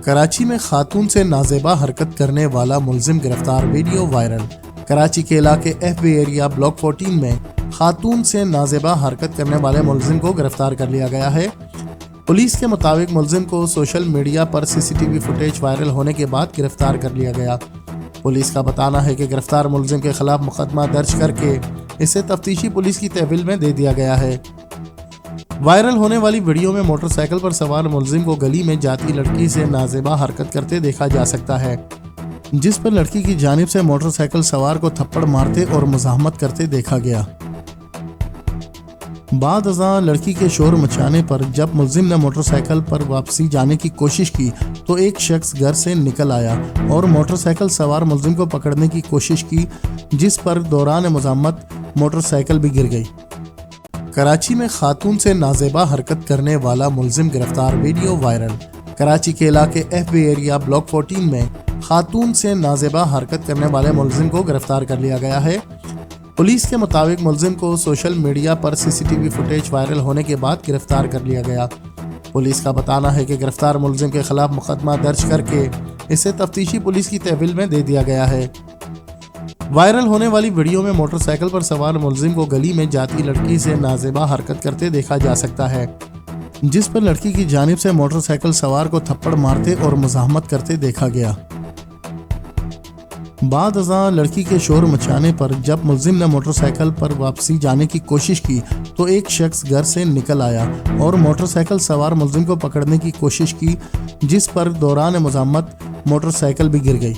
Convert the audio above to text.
کراچی میں خاتون سے نازیبا حرکت کرنے والا ملزم گرفتار، ویڈیو وائرل۔ کراچی کے علاقے ایف بی ایریا بلاک 14 میں خاتون سے نازیبا حرکت کرنے والے ملزم کو گرفتار کر لیا گیا ہے۔ پولیس کے مطابق ملزم کو سوشل میڈیا پر C C T V footage viral ہونے کے بعد گرفتار کر لیا گیا۔ پولیس کا بتانا ہے کہ گرفتار ملزم کے خلاف مقدمہ درج کر کے اسے تفتیشی پولیس کی تحویل میں دے دیا گیا ہے۔ وائرل ہونے والی ویڈیو میں موٹر سائیکل پر سوار ملزم کو گلی میں جاتی لڑکی سے نازیبا حرکت کرتے دیکھا جا سکتا ہے، جس پر لڑکی کی جانب سے موٹر سائیکل سوار کو تھپڑ مارتے اور مزاحمت کرتے دیکھا گیا۔ بعد ازاں لڑکی کے شور مچانے پر جب ملزم نے موٹر سائیکل پر واپسی جانے کی کوشش کی تو ایک شخص گھر سے نکل آیا اور موٹر سائیکل سوار ملزم کو پکڑنے کی کوشش کی، جس پر دوران مزاحمت موٹر سائیکل بھی گر گئی۔ کراچی میں خاتون سے نازیبا حرکت کرنے والا ملزم گرفتار، ویڈیو وائرل۔ کراچی کے علاقے ایف بی ایریا بلاک 14 میں خاتون سے نازیبا حرکت کرنے والے ملزم کو گرفتار کر لیا گیا ہے۔ پولیس کے مطابق ملزم کو سوشل میڈیا پر C C T V footage viral ہونے کے بعد گرفتار کر لیا گیا۔ پولیس کا بتانا ہے کہ گرفتار ملزم کے خلاف مقدمہ درج کر کے اسے تفتیشی پولیس کی تحویل میں دے دیا گیا ہے۔ وائرل ہونے والی ویڈیو میں موٹر سائیکل پر سوار ملزم کو گلی میں جاتی لڑکی سے نازیبا حرکت کرتے دیکھا جا سکتا ہے، جس پر لڑکی کی جانب سے موٹر سائیکل سوار کو تھپڑ مارتے اور مزاحمت کرتے دیکھا گیا۔ بعد ازاں لڑکی کے شور مچانے پر جب ملزم نے موٹر سائیکل پر واپسی جانے کی کوشش کی تو ایک شخص گھر سے نکل آیا اور موٹر سائیکل سوار ملزم کو پکڑنے کی کوشش کی، جس پر دوران مزاحمت موٹر سائیکل بھی گر گئی۔